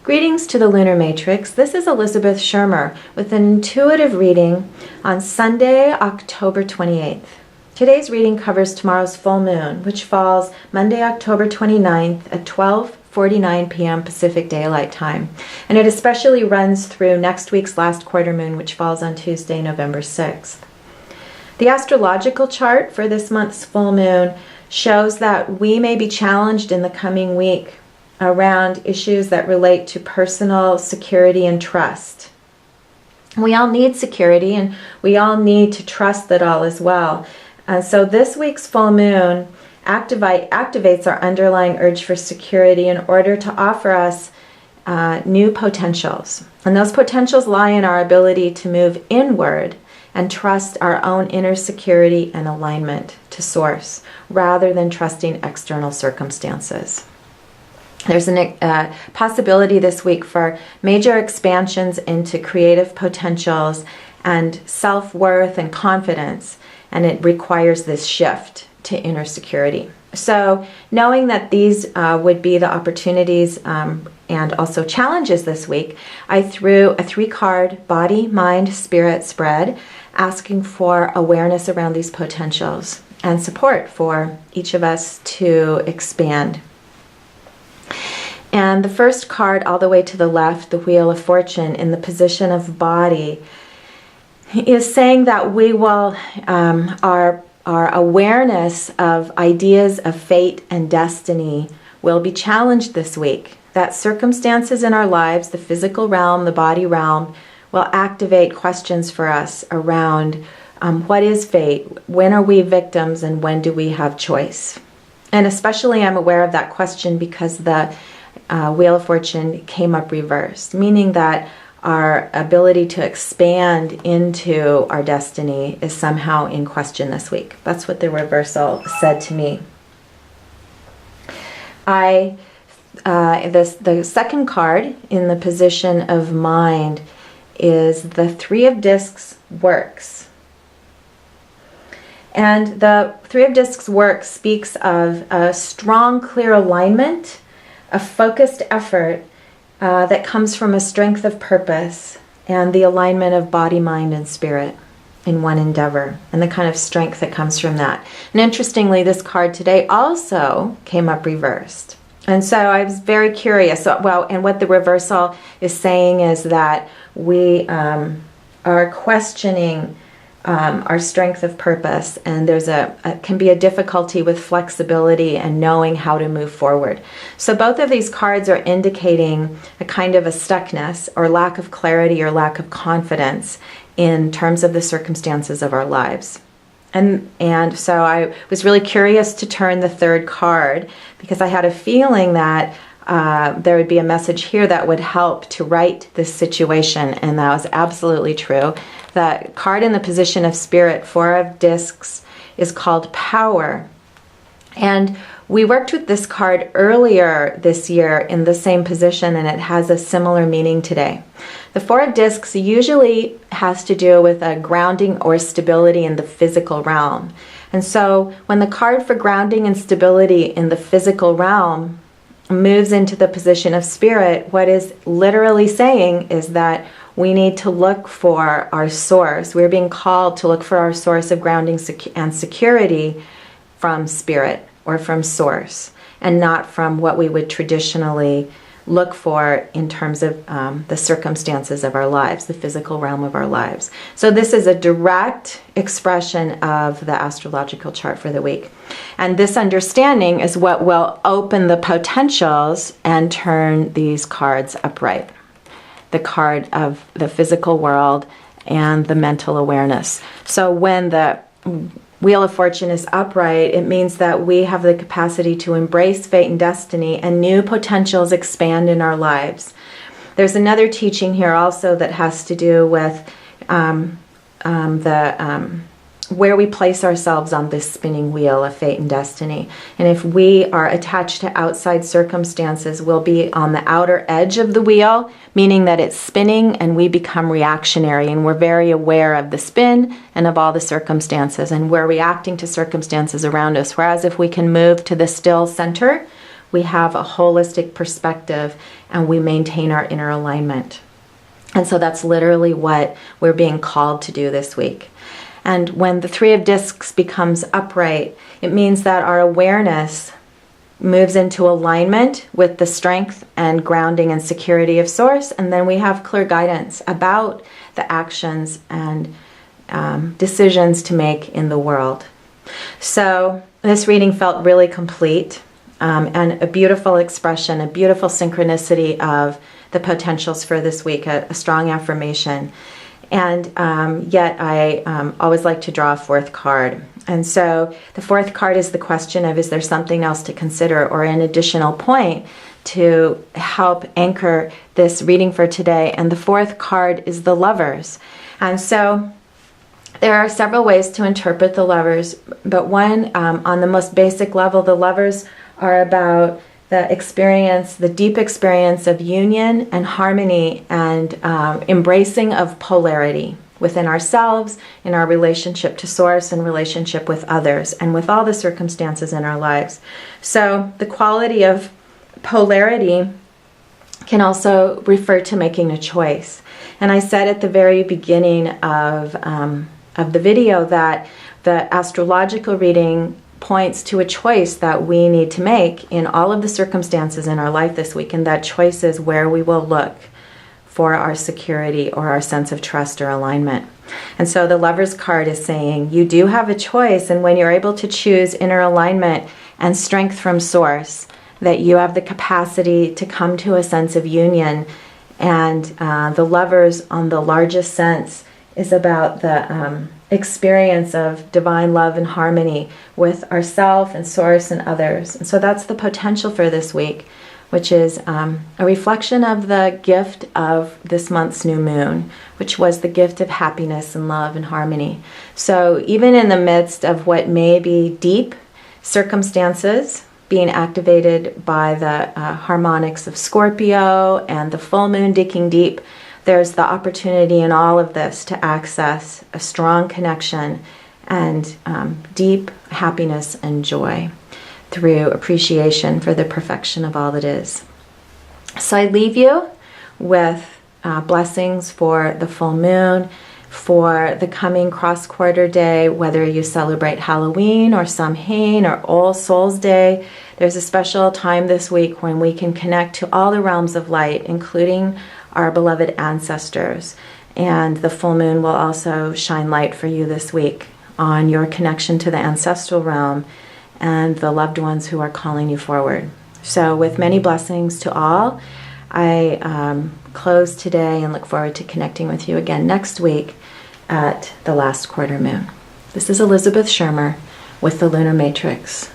Greetings to the Lunar Matrix. This is Elizabeth Shermer with an intuitive reading on Sunday, October 28th. Today's reading covers tomorrow's full moon, which falls Monday, October 29th at 12:49 p.m. Pacific Daylight Time. And it especially runs through next week's last quarter moon, which falls on Tuesday, November 6th. The astrological chart for this month's full moon shows that we may be challenged in the coming week around issues that relate to personal security and trust. We all need security and we all need to trust that all is well. So this week's full moon activates our underlying urge for security in order to offer us new potentials. And those potentials lie in our ability to move inward and trust our own inner security and alignment to source, rather than trusting external circumstances. There's a possibility this week for major expansions into creative potentials and self-worth and confidence, and it requires this shift to inner security. So knowing that these would be the opportunities and also challenges this week, I threw a 3-card body, mind, spirit spread, asking for awareness around these potentials and support for each of us to expand. And the first card all the way to the left, the Wheel of Fortune in the position of body, is saying that we will, our awareness of ideas of fate and destiny will be challenged this week. That circumstances in our lives, the physical realm, the body realm, will activate questions for us around what is fate, when are we victims, and when do we have choice? And especially I'm aware of that question because the Wheel of Fortune came up reversed, meaning that our ability to expand into our destiny is somehow in question this week. That's what the reversal said to me. The second card in the position of mind is the 3 of Discs works. And the 3 of Discs work speaks of a strong, clear alignment, a focused effort that comes from a strength of purpose and the alignment of body, mind, and spirit in one endeavor, and the kind of strength that comes from that. And interestingly, this card today also came up reversed. And so I was very curious. And what the reversal is saying is that we are questioning our strength of purpose, and there's can be a difficulty with flexibility and knowing how to move forward. So both of these cards are indicating a kind of a stuckness or lack of clarity or lack of confidence in terms of the circumstances of our lives. And so I was really curious to turn the 3rd card because I had a feeling that there would be a message here that would help to right this situation, and that was absolutely true. The card in the position of spirit, 4 of Discs, is called Power. And we worked with this card earlier this year in the same position, and it has a similar meaning today. The 4 of Discs usually has to do with a grounding or stability in the physical realm. And so when the card for grounding and stability in the physical realm moves into the position of spirit, what is literally saying is that we need to look for our source. We're being called to look for our source of grounding and security from spirit or from source, and not from what we would traditionally look for in terms of the circumstances of our lives, the physical realm of our lives. So this is a direct expression of the astrological chart for the week. And this understanding is what will open the potentials and turn these cards upright. The card of the physical world and the mental awareness. So when the Wheel of Fortune is upright, it means that we have the capacity to embrace fate and destiny, and new potentials expand in our lives. There's another teaching here also that has to do with where we place ourselves on this spinning wheel of fate and destiny. And if we are attached to outside circumstances, we'll be on the outer edge of the wheel, meaning that it's spinning and we become reactionary, and we're very aware of the spin and of all the circumstances, and we're reacting to circumstances around us. Whereas if we can move to the still center, we have a holistic perspective, and we maintain our inner alignment. And so that's literally what we're being called to do this week. And when the Three of Discs becomes upright, it means that our awareness moves into alignment with the strength and grounding and security of Source, and then we have clear guidance about the actions and decisions to make in the world. So this reading felt really complete, and a beautiful expression, a beautiful synchronicity of the potentials for this week, a strong affirmation. And yet I always like to draw a fourth card. And so the fourth card is the question of, is there something else to consider or an additional point to help anchor this reading for today? And the fourth card is the Lovers. And so there are several ways to interpret the Lovers, but one, on the most basic level, the Lovers are about the experience, the deep experience of union and harmony and embracing of polarity within ourselves, in our relationship to Source, and relationship with others, and with all the circumstances in our lives. So the quality of polarity can also refer to making a choice. And I said at the very beginning of the video that the astrological reading points to a choice that we need to make in all of the circumstances in our life this week, and that choice is where we will look for our security or our sense of trust or alignment. And so the Lovers card is saying you do have a choice, and when you're able to choose inner alignment and strength from Source, that you have the capacity to come to a sense of union. And the Lovers, on the largest sense, is about the experience of divine love and harmony with ourself and Source and others. And so that's the potential for this week, which is a reflection of the gift of this month's new moon, which was the gift of happiness and love and harmony. So even in the midst of what may be deep circumstances being activated by the harmonics of Scorpio and the full moon digging deep, there's the opportunity in all of this to access a strong connection and deep happiness and joy through appreciation for the perfection of all that is. So I leave you with blessings for the full moon, for the coming cross-quarter day, whether you celebrate Halloween or Samhain or All Souls Day. There's a special time this week when we can connect to all the realms of light, including our beloved ancestors. And the full moon will also shine light for you this week on your connection to the ancestral realm and the loved ones who are calling you forward. So with many blessings to all, I close today and look forward to connecting with you again next week at the last quarter moon. This is Elizabeth Shermer with the Lunar Matrix.